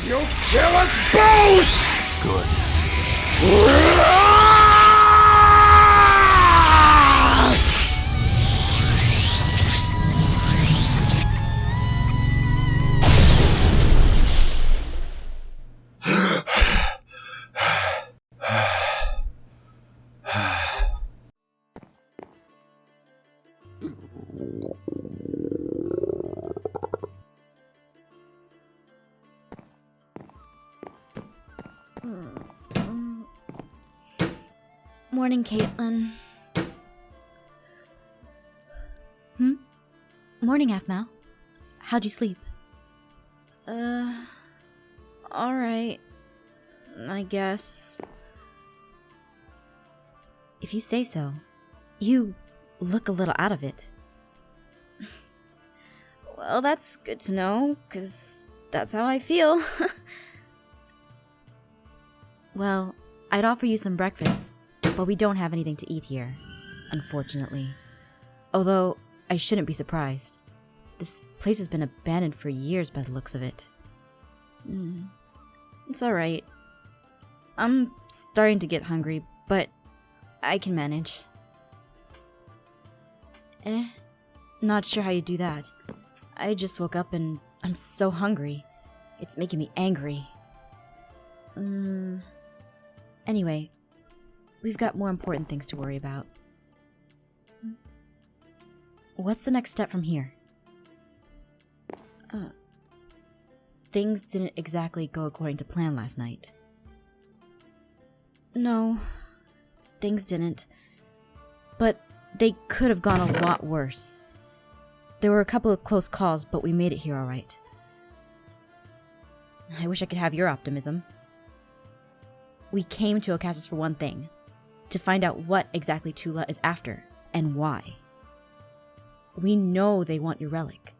You'll kill us both! Good. Morning, Katelyn. Morning, Aphmau. How'd you sleep? Alright. I guess. If you say so. You look a little out of it. Well, that's good to know, 'cause that's how I feel. Well, I'd offer you some breakfast, but we don't have anything to eat here, unfortunately. Although, I shouldn't be surprised. This place has been abandoned for years by the looks of it. It's alright. I'm starting to get hungry, but I can manage. Not sure how you do that. I just woke up and I'm so hungry. It's making me angry. Anyway, we've got more important things to worry about. What's the next step from here? Things didn't exactly go according to plan last night. No, things didn't. But they could have gone a lot worse. There were a couple of close calls, but we made it here alright. I wish I could have your optimism. We came to Ocassus for one thing. To find out what exactly Tula is after, and why. We know they want your relic,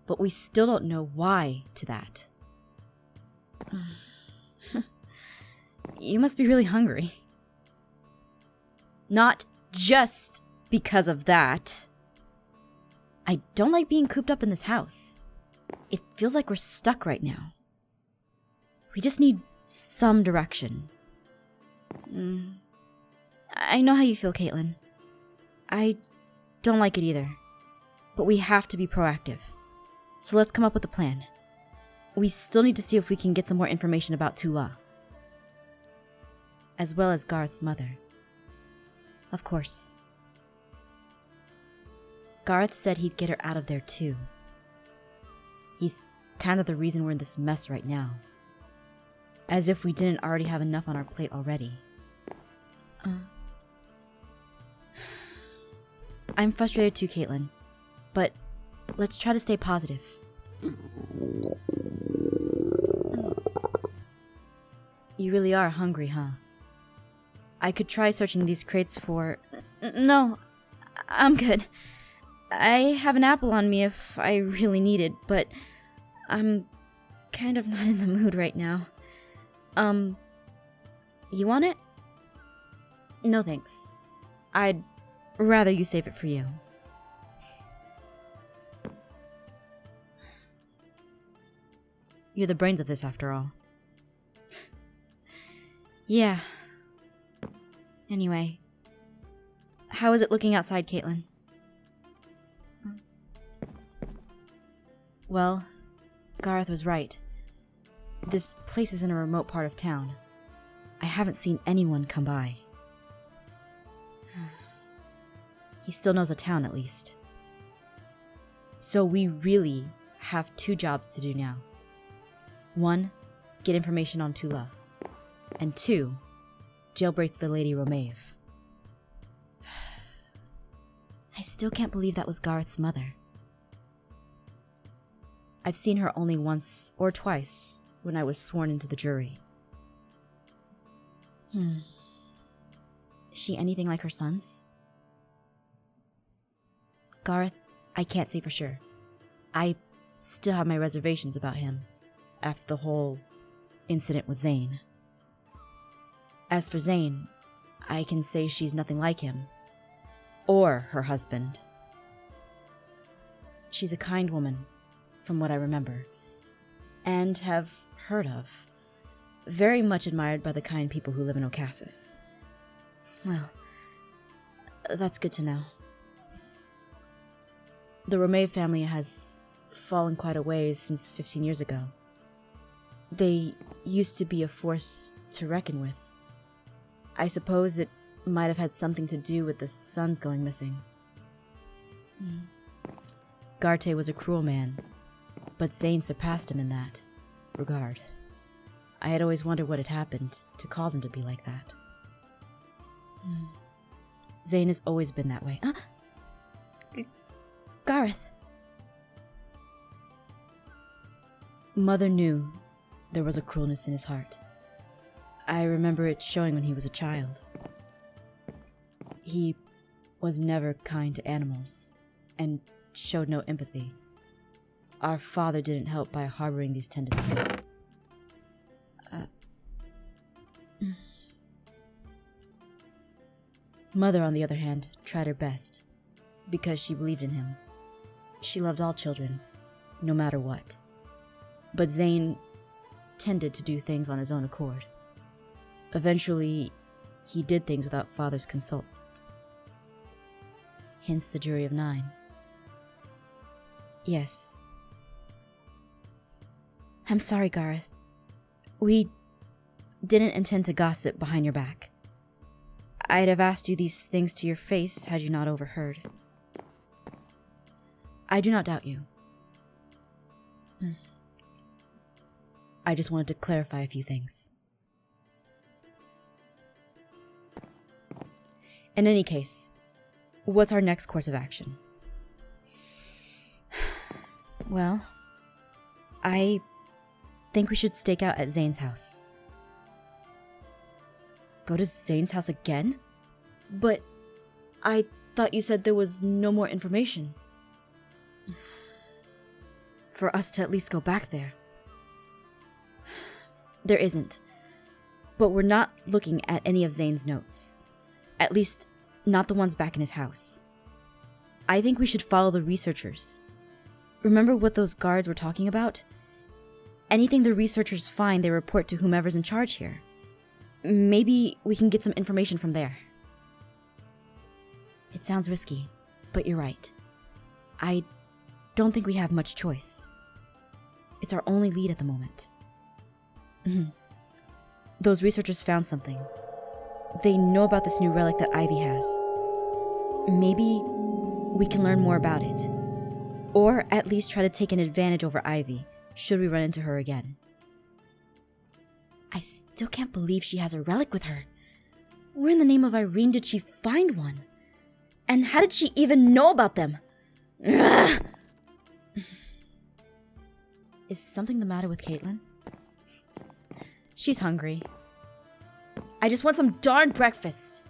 but we still don't know why to that. You must be really hungry. Not just because of that. I don't like being cooped up in this house. It feels like we're stuck right now. We just need some direction. I know how you feel, Katelyn. I don't like it either. But we have to be proactive. So let's come up with a plan. We still need to see if we can get some more information about Tula. As well as Garth's mother. Of course. Garth said he'd get her out of there too. He's kind of the reason we're in this mess right now. As if we didn't already have enough on our plate already. I'm frustrated too, Katelyn. But let's try to stay positive. You really are hungry, huh? I could try searching these crates for... No, I'm good. I have an apple on me if I really need it, but I'm kind of not in the mood right now. You want it? No thanks. I'd rather you save it for you. You're the brains of this, after all. Yeah. Anyway. How is it looking outside, Katelyn? Well, Garroth was right. This place is in a remote part of town. I haven't seen anyone come by. He still knows a town, at least. So we really have 2 jobs to do now. 1, get information on Tula. And 2, jailbreak the Lady Romaive. I still can't believe that was Gareth's mother. I've seen her only once or twice when I was sworn into the jury. Is she anything like her sons? Garroth, I can't say for sure. I still have my reservations about him after the whole incident with Zane. As for Zane, I can say she's nothing like him. Or her husband. She's a kind woman, from what I remember, and have heard of. Very much admired by the kind people who live in Ocassus. Well, that's good to know. The Romeo family has fallen quite a ways since 15 years ago. They used to be a force to reckon with. I suppose it might have had something to do with the sons going missing. Garroth was a cruel man, but Zane surpassed him in that regard. I had always wondered what had happened to cause him to be like that. Zane has always been that way. Garroth. Mother knew there was a cruelness in his heart. I remember it showing when he was a child. He was never kind to animals, and showed no empathy. Our father didn't help by harboring these tendencies. Mother, on the other hand, tried her best, because she believed in him. She loved all children, no matter what. But Zane tended to do things on his own accord. Eventually, he did things without father's consult. Hence the jury of 9. Yes. I'm sorry, Garroth. We didn't intend to gossip behind your back. I'd have asked you these things to your face had you not overheard. I do not doubt you. I just wanted to clarify a few things. In any case, what's our next course of action? Well, I think we should stake out at Zane's house. Go to Zane's house again? But I thought you said there was no more information. For us to at least go back there. There isn't. But we're not looking at any of Zane's notes. At least, not the ones back in his house. I think we should follow the researchers. Remember what those guards were talking about? Anything the researchers find, they report to whomever's in charge here. Maybe we can get some information from there. It sounds risky, but you're right. I don't think we have much choice. It's our only lead at the moment. Those researchers found something. They know about this new relic that Ivy has. Maybe we can learn more about it. Or at least try to take an advantage over Ivy, should we run into her again. I still can't believe she has a relic with her. Where in the name of Irene did she find one? And how did she even know about them? Ugh! Is something the matter with Katelyn? She's hungry. I just want some darn breakfast.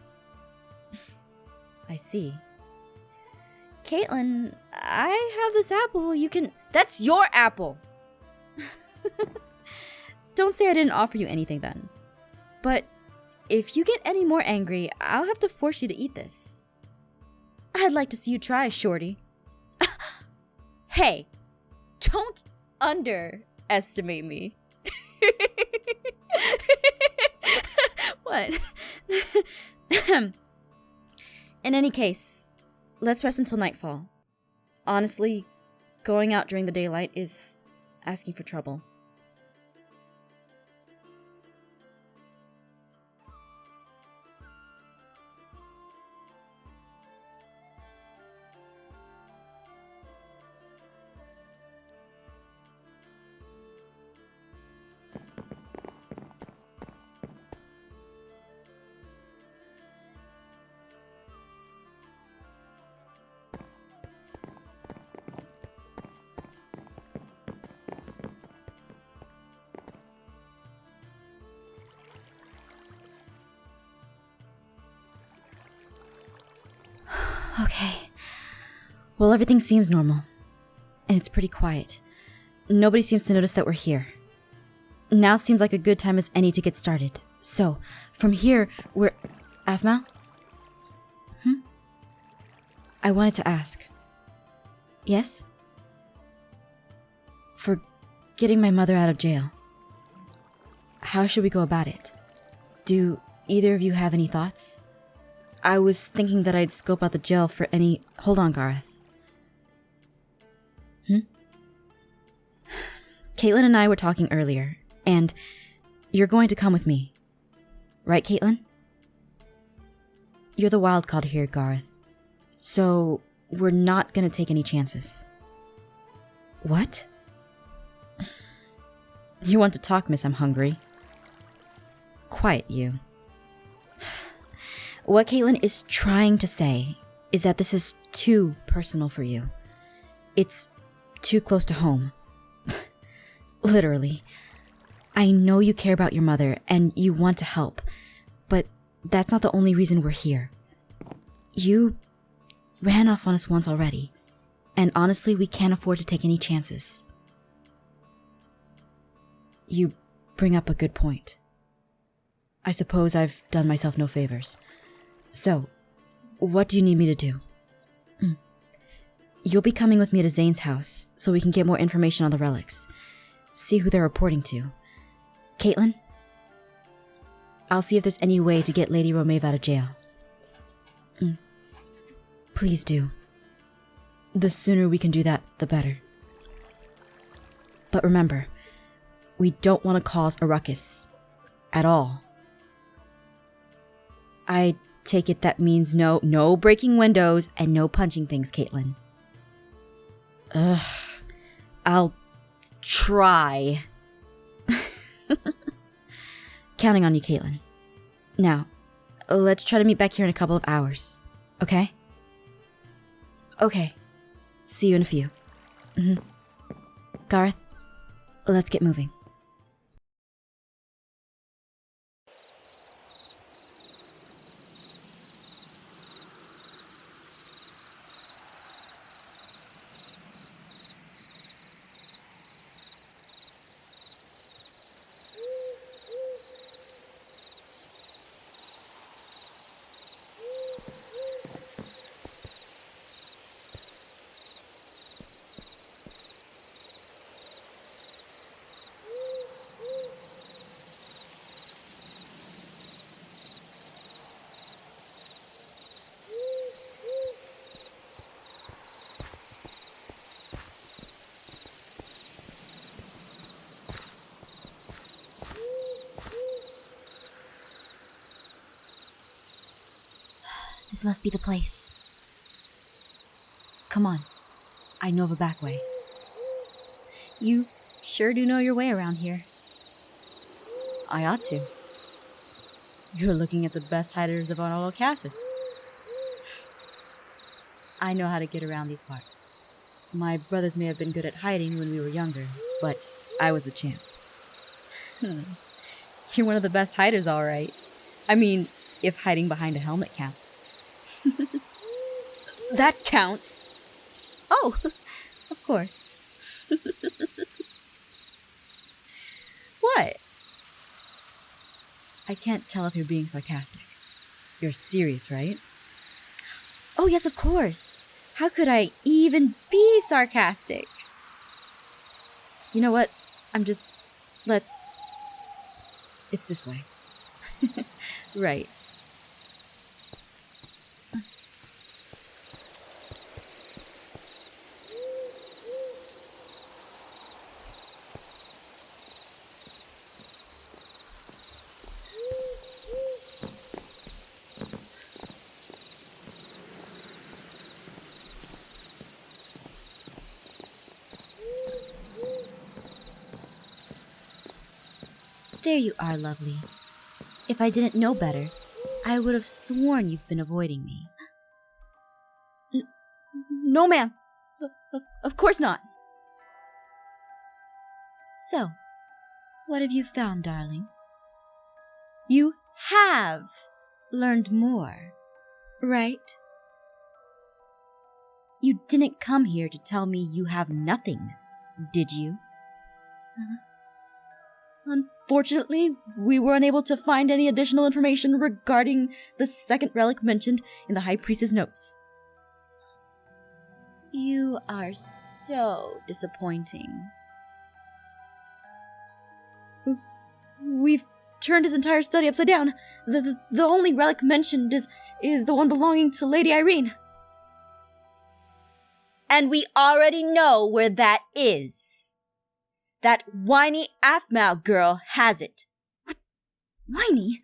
I see. Katelyn, I have this apple. You can... That's your apple! Don't say I didn't offer you anything then. But if you get any more angry, I'll have to force you to eat this. I'd like to see you try, shorty. Hey, don't underestimate me. What? In any case, let's rest until nightfall. Honestly, going out during the daylight is asking for trouble. Okay. Well, everything seems normal. And it's pretty quiet. Nobody seems to notice that we're here. Now seems like a good time as any to get started. So, from here, we're... Aphmau? I wanted to ask. Yes? For getting my mother out of jail. how should we go about it? Do either of you have any thoughts? I was thinking that I'd scope out the jail for any... Hold on, Garroth. Katelyn and I were talking earlier, and you're going to come with me. Right, Katelyn? You're the wild card here, Garroth. So, we're not gonna take any chances. What? You want to talk, miss? I'm hungry. Quiet, you. What Katelyn is trying to say is that this is too personal for you. It's too close to home. Literally. I know you care about your mother and you want to help, but that's not the only reason we're here. You ran off on us once already, and honestly, we can't afford to take any chances. You bring up a good point. I suppose I've done myself no favors. So, what do you need me to do? You'll be coming with me to Zane's house so we can get more information on the relics. See who they're reporting to. Katelyn? I'll see if there's any way to get Lady Romave out of jail. Please do. The sooner we can do that, the better. But remember, we don't want to cause a ruckus. At all. I take it that means no breaking windows and no punching things, Katelyn. I'll try. Counting on you, Katelyn. Now, let's try to meet back here in a couple of hours. Okay? Okay. See you in a few. Garroth, let's get moving. This must be the place. Come on. I know of a back way. You sure do know your way around here. I ought to. You're looking at the best hiders of all Cassis. I know how to get around these parts. My brothers may have been good at hiding when we were younger, but I was a champ. You're one of the best hiders, all right. I mean, if hiding behind a helmet counts. That counts. Oh, of course. What? I can't tell if you're being sarcastic. You're serious, right? Oh, yes, of course. How could I even be sarcastic? You know what? It's this way. Right. There you are, lovely. If I didn't know better, I would have sworn you've been avoiding me. No, ma'am. Of course not. So, what have you found, darling? You have learned more, right? You didn't come here to tell me you have nothing, did you? Unfortunately, we were unable to find any additional information regarding the second relic mentioned in the High Priestess' notes. You are so disappointing. We've turned his entire study upside down. The only relic mentioned is the one belonging to Lady Irene. And we already know where that is. That whiny Aphmau girl has it. What? Whiny?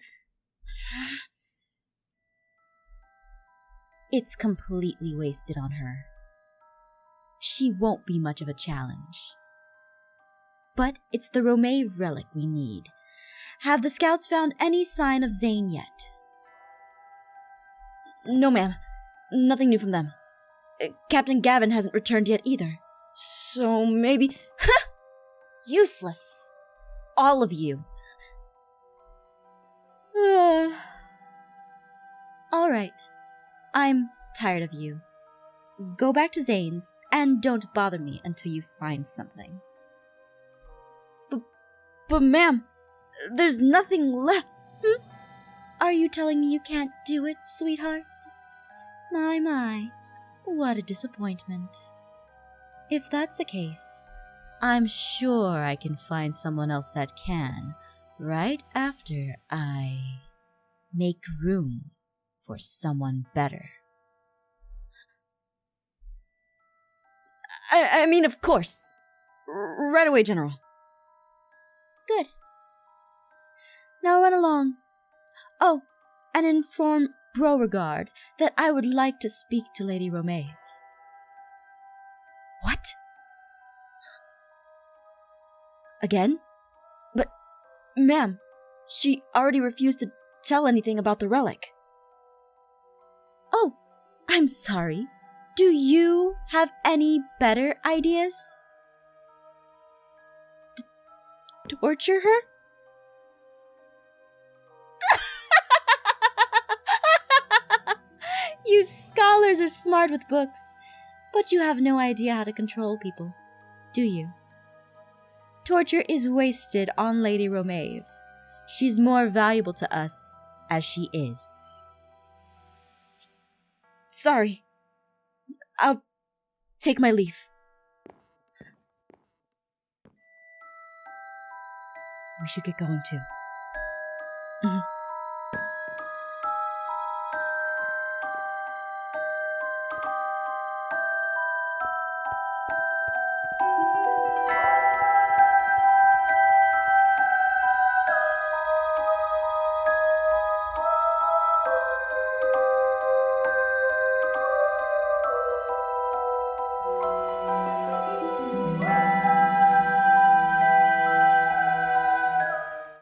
It's completely wasted on her. She won't be much of a challenge. But it's the Romave relic we need. Have the scouts found any sign of Zane yet? No, ma'am. Nothing new from them. Captain Gavin hasn't returned yet either. So maybe... Useless. All of you. All right. I'm tired of you. Go back to Zane's and don't bother me until you find something. But ma'am, there's nothing left. Are you telling me you can't do it, sweetheart? My, what a disappointment. If that's the case, I'm sure I can find someone else that can, right after I make room for someone better. I mean, of course. Right away, General. Good. Now run along. Oh, and inform Beauregard that I would like to speak to Lady Romave. What? Again? But, ma'am, she already refused to tell anything about the relic. Oh, I'm sorry. Do you have any better ideas? Torture her? You scholars are smart with books, but you have no idea how to control people, do you? Torture is wasted on Lady Romave. She's more valuable to us as she is. Sorry. I'll take my leave. We should get going too.